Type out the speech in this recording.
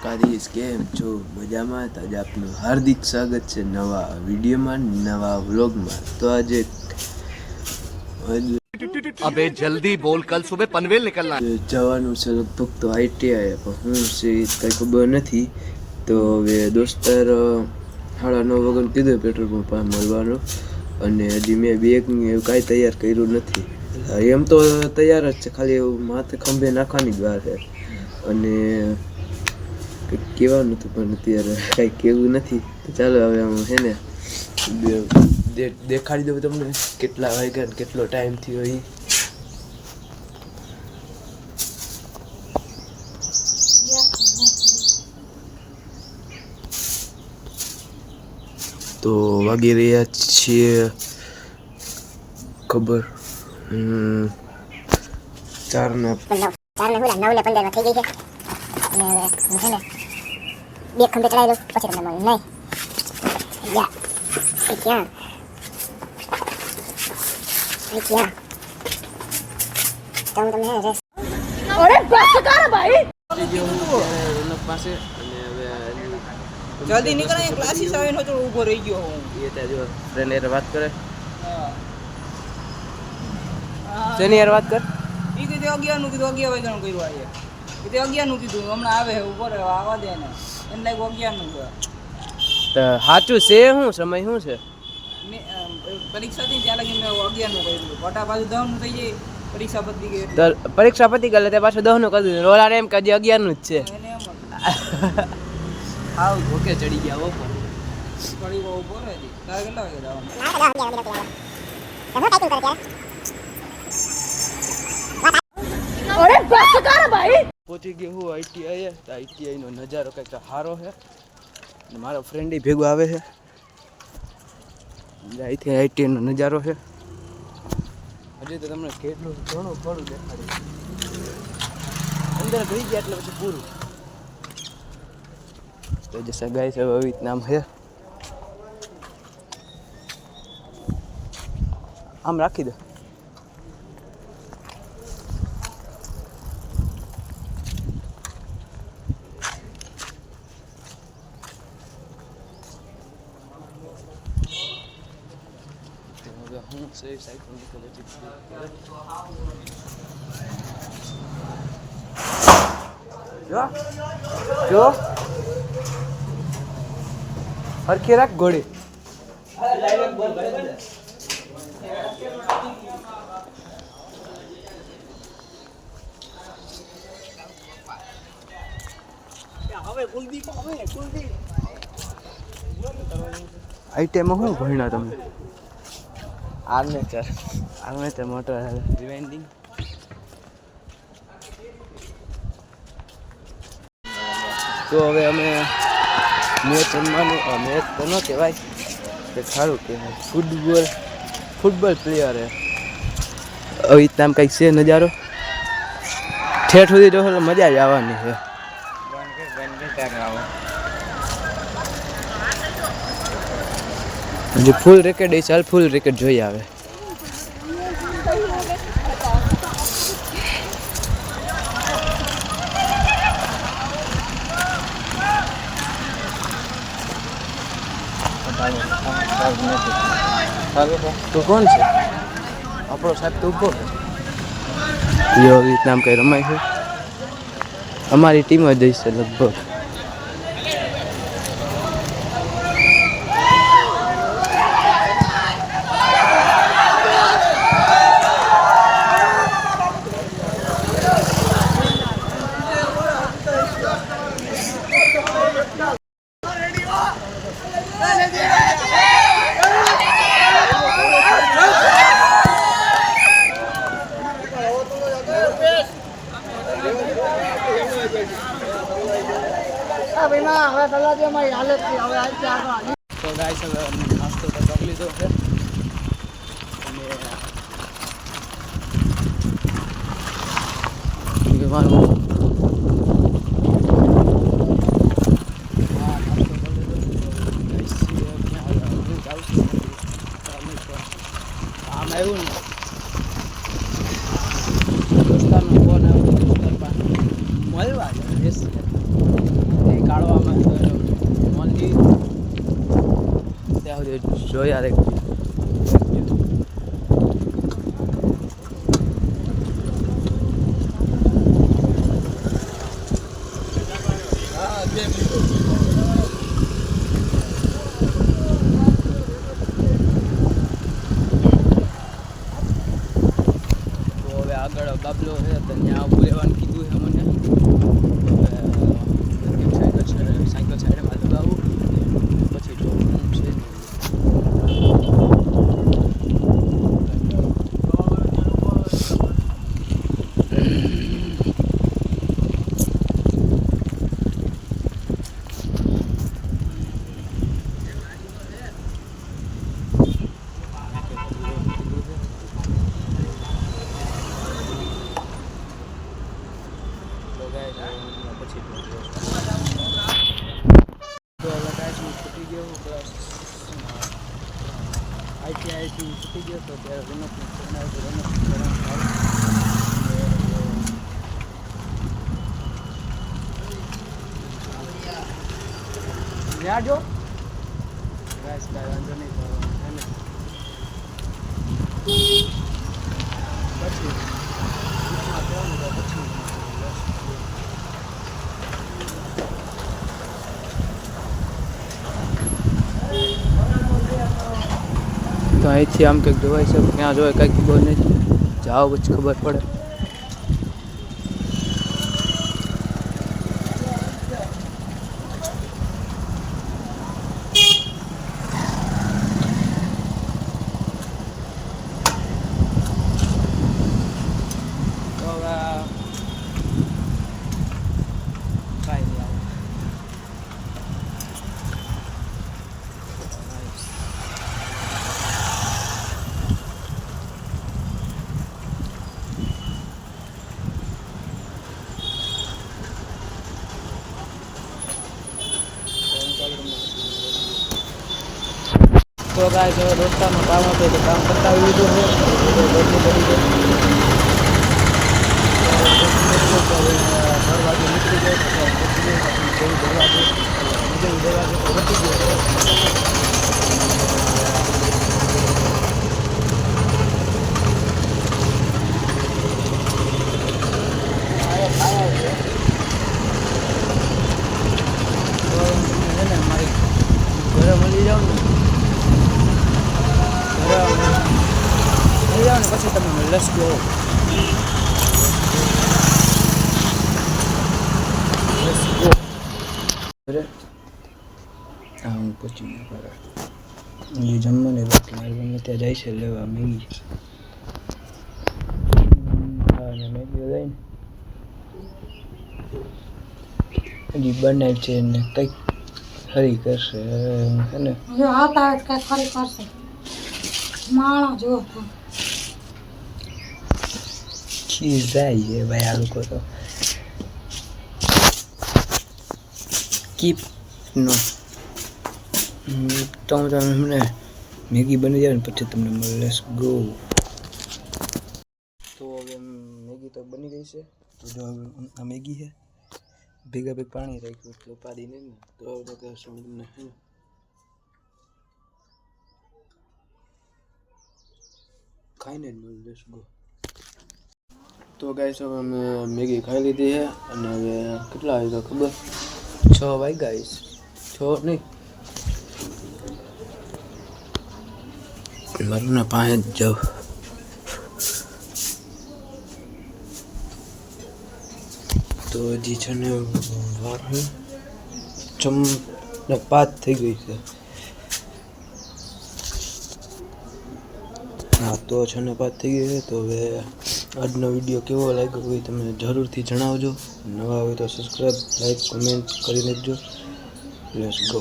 દ્વારકાધીશ કેમ છો? મજામાં? તો આજે આપનું હાર્દિક સ્વાગત છે નવા વિડીયોમાં, નવા વ્લોગમાં। તો આજે अबे जल्दी बोल, कल सुबह पनवेल निकलना है। જવાનું છે લગભગ તો ITI, પણ હું છે કંઈ ખબર નથી। તો હવે દોસ્તાર 9:30 વાગ્યાનું કીધું પેટ્રોલ પંપ મળવાનું, અને હજી મેં બેગને એવું કાંઈ તૈયાર કર્યું નથી। એમ તો તૈયાર જ છે, ખાલી એવું માથે ખંભે નાખવાની જ વાર છે। અને કંઈક કહેવાનું હતું પણ અત્યારે કાંઈ કહેવું નથી। તો ચાલો હવે આમ છે ને દેખાડી દઉં તમને કેટલા વાગ્યા ને કેટલો ટાઈમ થયો એ। તો વાગી રહ્યા છીએ ખબર 4:09 થઈ ગઈ છે। અને હવે હું છે ને બે ખંભે ચડાવી લઉં પછી તમને મળું નહીં યા ક્યાં તો હું તમને અરે બસ કર ભાઈ રોનક પાસે। અને હવે જલ્દી નીકળે ક્લાસીસ આવીને તો ઊભો રહી ગયો હું એ ત્યાં જો ફ્રેન્ડ યાર વાત કરે શેની યાર વાત કર ઈ કીધું 11 નું કીધું 11 વાગ્યાનું કર્યું આજે કીધું 11 નું કીધું હમણાં આવે ઊભો રહે આવવા દે ને એને લાગ્યું 11 નું તો સાચું છે શું સમય શું છે પરીક્ષા થઈ ત્યાં લગી મેં 11 નું કર્યું મોટા બાજુ 10 નું થઈ જાય પરીક્ષા પતી ગઈ તો પરીક્ષા પતી ગઈ તે પાછું 10 નું કરી દીધું રોલાને એમ કે 11 નું જ છે એને એમ હાવ ધોકે ચડી ગયા હો પણ થોડી બહુ ઊભો રહે તારે કેટલા વાગે જવાનું અરે બસ કર ભાઈ પહોંચી ગયો હું ITI તો ITI નો નજારો કંઈક સારો છે અને મારો ફ્રેન્ડ ભેગો આવે છે અહીંથી ITI નો નજારો છે હજી તો તમને કેટલું ઘણું ખરું દેખાડ્યું અંદર ગઈ ગયા એટલે પછી પૂરું તો જैसा गाइस अभी नाम है આમ રાખી દે હું સે સાયકલ નીકળે છે જો હરખી રાખ ઘોડી આઈટીમાં શું ભણ્યા તમે આર્મેચર મોટર રિવાઇન્ડિંગ તો હવે અમે મેચ રમવાનું મેચ તો ન કહેવાય કે સારું કહેવાય ફૂટબોલ પ્લેયર હે આવી રીતના આમ કંઈક છે નજારો ઠેઠ સુધી જો મજા જ આવવાની છે જે ફૂલ રેકેટ એ ચાલ ફૂલ રેકેટ જોઈ આવે તો કોણ છે આપણો સાહેબ તો ઊભો છે એવી રીતના આમ કંઈ રમાય છે અમારી ટીમ જ જઈશે લગભગ તો ગાઈસ હવે નાસ્તો તો કરી લીધો છે અને મારું આમ આવ્યું ને દોસ્તારનો ફોન આવ્યો મળવા જો યાર એક આગળ બાબલો છે તો ત્યાં ઊભું રહેવાનું કીધું છે મને. સાયકલ સાઈડમાં લગાવું પછી જોવાનું છે. છૂટી ગયો આઈટીઆઈથી છૂટી ગયો તો ત્યારે રમતનું ત્યાં જો ગાઈસ કાંઈ વાંધો નહીં કરવાનો પછી તો અહીંથી આમ કંઈક જોવાય છે ક્યાં જોવાય કંઈ ખબર નથી. જાઓ પછી ખબર પડે. તો ગાઈસ હવે દોસ્તારનું કામ હતું તો કામ પતાવી લીધું છે. દરવાજો નીકળી ગયો મારી ઘરે મળી જાઉં ને પછી તમે લેટ્સ ગો. હા હું પછી એ જમવાની બાકી મારી મમ્મી ત્યાં જાય છે લેવા મેગી. હા ને મેગી જાય ને હજી બનાવી છે ને કંઈક ખરી કરશે હે ને. જો આવતા આવે કંઈક ખરી કરશે માણો જો જાય છે ભાઈ આ લોકો તો કીપ નો તો તમને મેગી બની જાય ને પછી તમને મળે. Let's go. તો હવે મેગી તો બની ગઈ છે. તો જો આ મેગી છે ભેગા ભેગ પાણી રાખ્યું તો પાડી નહીં ને તો હવે કહેશું તમને ખાઈને જ મળે. Let's go. તો ગાઈસ હવે અમે મેગી ખાઈ લીધી છે અને હવે કેટલા વાગ્યા ખબર 6 વાગ્યા ગાઈસ 6 નહીં મારું ના 5 જ જાવ. તો હજી છે ને વાર 5 થઈ ગઈ છે. હા તો છે ને 5 થઈ ગઈ છે. તો હવે આજનો વિડીયો કેવો લાગ્યો હોય તમે જરૂરથી જણાવજો. નવા હોય તો સબસ્ક્રાઈબ લાઈક કોમેન્ટ કરી નાખજો. Let's go.